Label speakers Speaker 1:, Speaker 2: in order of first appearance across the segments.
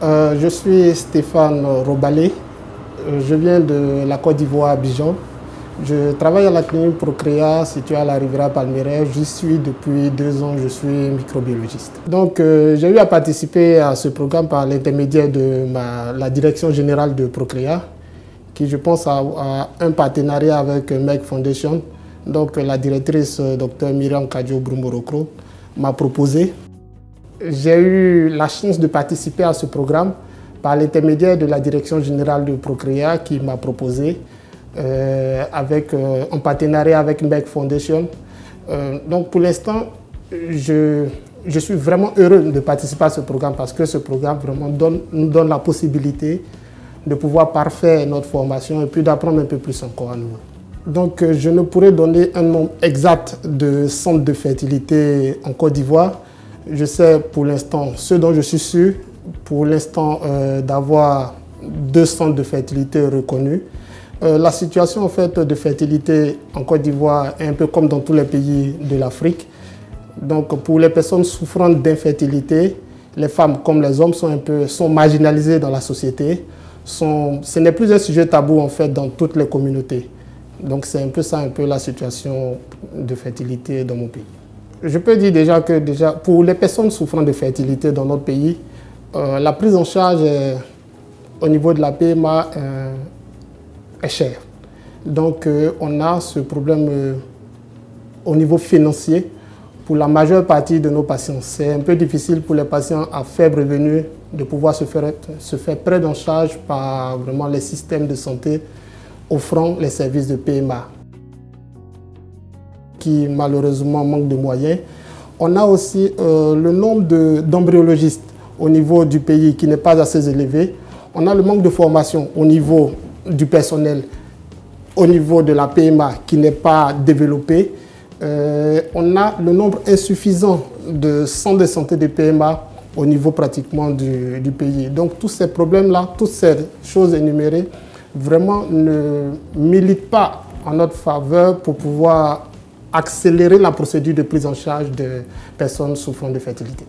Speaker 1: Je suis Stéphane Robalé. Je viens de la Côte d'Ivoire, Abidjan. Je travaille à la clinique Procrea située à la Riviera Palmeraie. J'y suis depuis 2 ans, je suis microbiologiste. Donc j'ai eu à participer à ce programme par l'intermédiaire de la direction générale de Procrea, qui je pense a un partenariat avec Meg Foundation. Donc la directrice Dr Myriam Kadio Brumorokro m'a proposé. J'ai eu la chance de participer à ce programme par l'intermédiaire de la direction générale de Procrea qui m'a proposé en partenariat avec Meg Foundation. Donc pour l'instant, je suis vraiment heureux de participer à ce programme parce que ce programme vraiment nous donne la possibilité de pouvoir parfaire notre formation et puis d'apprendre un peu plus encore à nous. Donc je ne pourrais donner un nombre exact de centres de fertilité en Côte d'Ivoire. Je sais pour l'instant, ce dont je suis sûr, pour l'instant d'avoir 2 centres de fertilité reconnus. La situation en fait, de fertilité en Côte d'Ivoire est un peu comme dans tous les pays de l'Afrique. Donc pour les personnes souffrant d'infertilité, les femmes comme les hommes sont marginalisées dans la société. Ce n'est plus un sujet tabou en fait dans toutes les communautés. Donc c'est un peu ça, la situation de fertilité dans mon pays. Je peux dire déjà que pour les personnes souffrant de fertilité dans notre pays, la prise en charge au niveau de la PMA est chère. Donc on a ce problème au niveau financier pour la majeure partie de nos patients. C'est un peu difficile pour les patients à faible revenu de pouvoir se faire prendre en charge par vraiment les systèmes de santé offrant les services de PMA, qui malheureusement manquent de moyens. On a aussi le nombre d'embryologistes au niveau du pays qui n'est pas assez élevé. On a le manque de formation au niveau du personnel, au niveau de la PMA qui n'est pas développé. On a le nombre insuffisant de centres de santé de PMA au niveau pratiquement du pays. Donc tous ces problèmes-là, toutes ces choses énumérées, vraiment ne militent pas en notre faveur pour pouvoir accélérer la procédure de prise en charge de personnes souffrant de fertilité.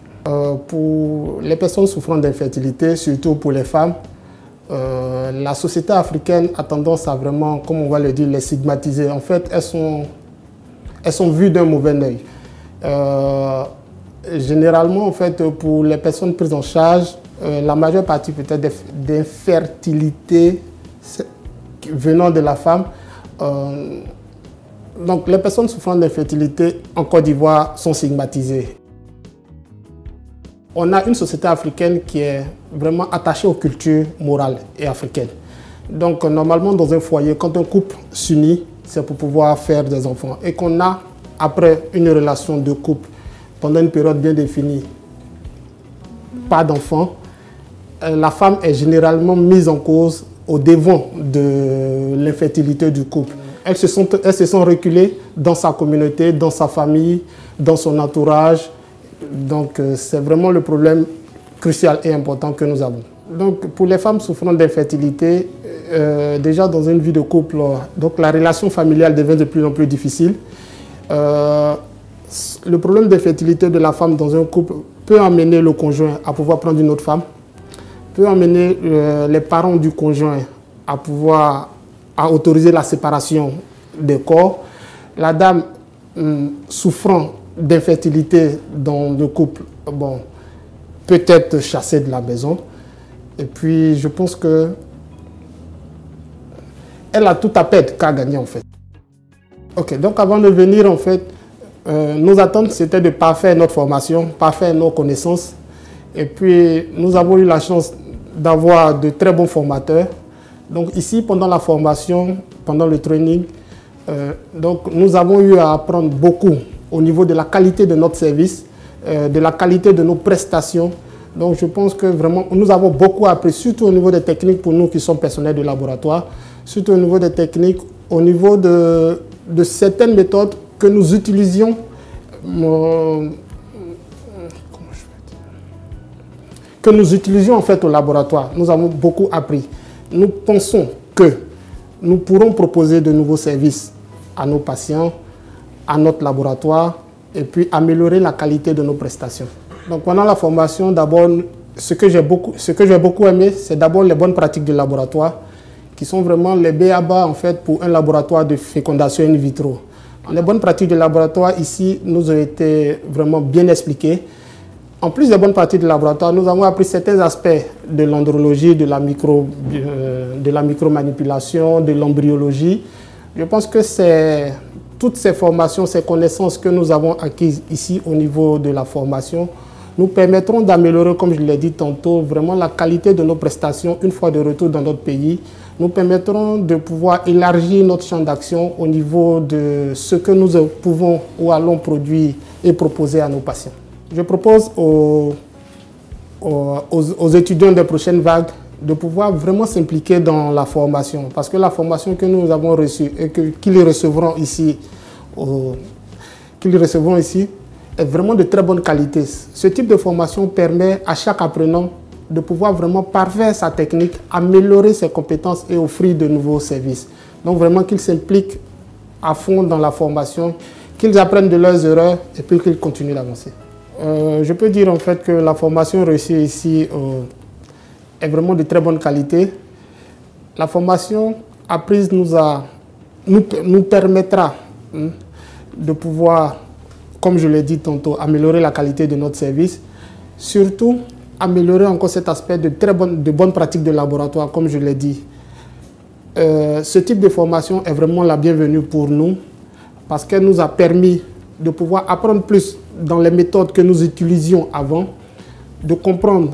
Speaker 1: Pour les personnes souffrant d'infertilité, surtout pour les femmes, la société africaine a tendance à vraiment, comme on va le dire, les stigmatiser. En fait, elles sont vues d'un mauvais œil. Généralement, en fait, pour les personnes prises en charge, la majeure partie peut-être d'infertilité venant de la femme. Donc, les personnes souffrant d'infertilité en Côte d'Ivoire sont stigmatisées. On a une société africaine qui est vraiment attachée aux cultures morales et africaines. Donc, normalement, dans un foyer, quand un couple s'unit, c'est pour pouvoir faire des enfants. Et qu'on a, après une relation de couple, pendant une période bien définie, pas d'enfants, la femme est généralement mise en cause au devant de l'infertilité du couple. Elles se sont reculées dans sa communauté, dans sa famille, dans son entourage. Donc c'est vraiment le problème crucial et important que nous avons. Donc pour les femmes souffrant d'infertilité, déjà dans une vie de couple, donc la relation familiale devient de plus en plus difficile. Le problème d'infertilité de la femme dans un couple peut amener le conjoint à pouvoir prendre une autre femme, peut amener les parents du conjoint à autoriser la séparation des corps. La dame souffrant d'infertilité dans le couple, bon, peut être chassée de la maison. Et puis je pense que elle a tout à perdre qu'à gagner en fait. Ok, donc avant de venir en fait, nos attentes c'était de parfaire notre formation, parfaire nos connaissances. Et puis nous avons eu la chance d'avoir de très bons formateurs. Donc ici, pendant la formation, pendant le training, donc nous avons eu à apprendre beaucoup au niveau de la qualité de notre service, de la qualité de nos prestations. Donc je pense que vraiment, nous avons beaucoup appris, surtout au niveau des techniques pour nous qui sommes personnels de laboratoire, surtout au niveau des techniques, au niveau de certaines méthodes que nous utilisions, en fait au laboratoire. Nous avons beaucoup appris. Nous pensons que nous pourrons proposer de nouveaux services à nos patients, à notre laboratoire et puis améliorer la qualité de nos prestations. Donc pendant la formation, d'abord, ce que j'ai beaucoup aimé, c'est d'abord les bonnes pratiques de laboratoire, qui sont vraiment les b.a.-ba en fait pour un laboratoire de fécondation in vitro. Les bonnes pratiques de laboratoire ici nous ont été vraiment bien expliquées. En plus des bonnes pratiques de laboratoire, nous avons appris certains aspects de l'andrologie, de la micromanipulation, de l'embryologie. Je pense que c'est toutes ces formations, ces connaissances que nous avons acquises ici au niveau de la formation nous permettront d'améliorer, comme je l'ai dit tantôt, vraiment la qualité de nos prestations une fois de retour dans notre pays. Nous permettront de pouvoir élargir notre champ d'action au niveau de ce que nous pouvons ou allons produire et proposer à nos patients. Je propose aux étudiants des prochaines vagues de pouvoir vraiment s'impliquer dans la formation, parce que la formation que nous avons reçue et qu'ils recevront ici est vraiment de très bonne qualité. Ce type de formation permet à chaque apprenant de pouvoir vraiment parfaire sa technique, améliorer ses compétences et offrir de nouveaux services. Donc vraiment qu'ils s'impliquent à fond dans la formation, qu'ils apprennent de leurs erreurs et puis qu'ils continuent d'avancer. Je peux dire en fait que la formation réussie ici est vraiment de très bonne qualité. La formation apprise nous permettra de pouvoir, comme je l'ai dit tantôt, améliorer la qualité de notre service, surtout améliorer encore cet aspect de bonnes pratiques de laboratoire, comme je l'ai dit. Ce type de formation est vraiment la bienvenue pour nous parce qu'elle nous a permis de pouvoir apprendre plus dans les méthodes que nous utilisions avant, de comprendre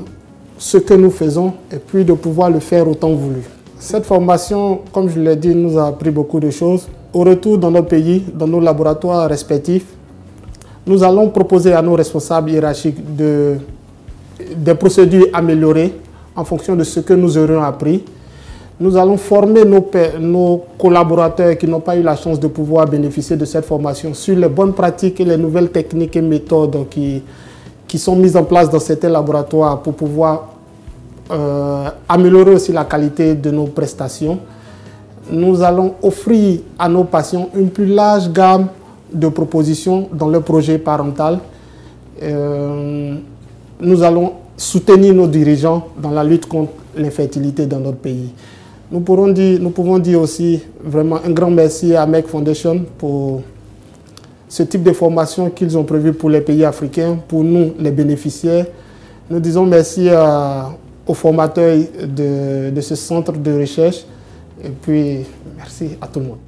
Speaker 1: ce que nous faisons et puis de pouvoir le faire autant voulu. Cette formation, comme je l'ai dit, nous a appris beaucoup de choses. Au retour dans notre pays, dans nos laboratoires respectifs, nous allons proposer à nos responsables hiérarchiques des procédures améliorées en fonction de ce que nous aurons appris. Nous allons former nos collaborateurs qui n'ont pas eu la chance de pouvoir bénéficier de cette formation sur les bonnes pratiques et les nouvelles techniques et méthodes qui sont mises en place dans certains laboratoires pour pouvoir améliorer aussi la qualité de nos prestations. Nous allons offrir à nos patients une plus large gamme de propositions dans le projet parental. Nous allons soutenir nos dirigeants dans la lutte contre l'infertilité dans notre pays. Nous pouvons dire aussi vraiment un grand merci à Merck Foundation pour ce type de formation qu'ils ont prévu pour les pays africains, pour nous, les bénéficiaires. Nous disons merci aux formateurs de ce centre de recherche et puis merci à tout le monde.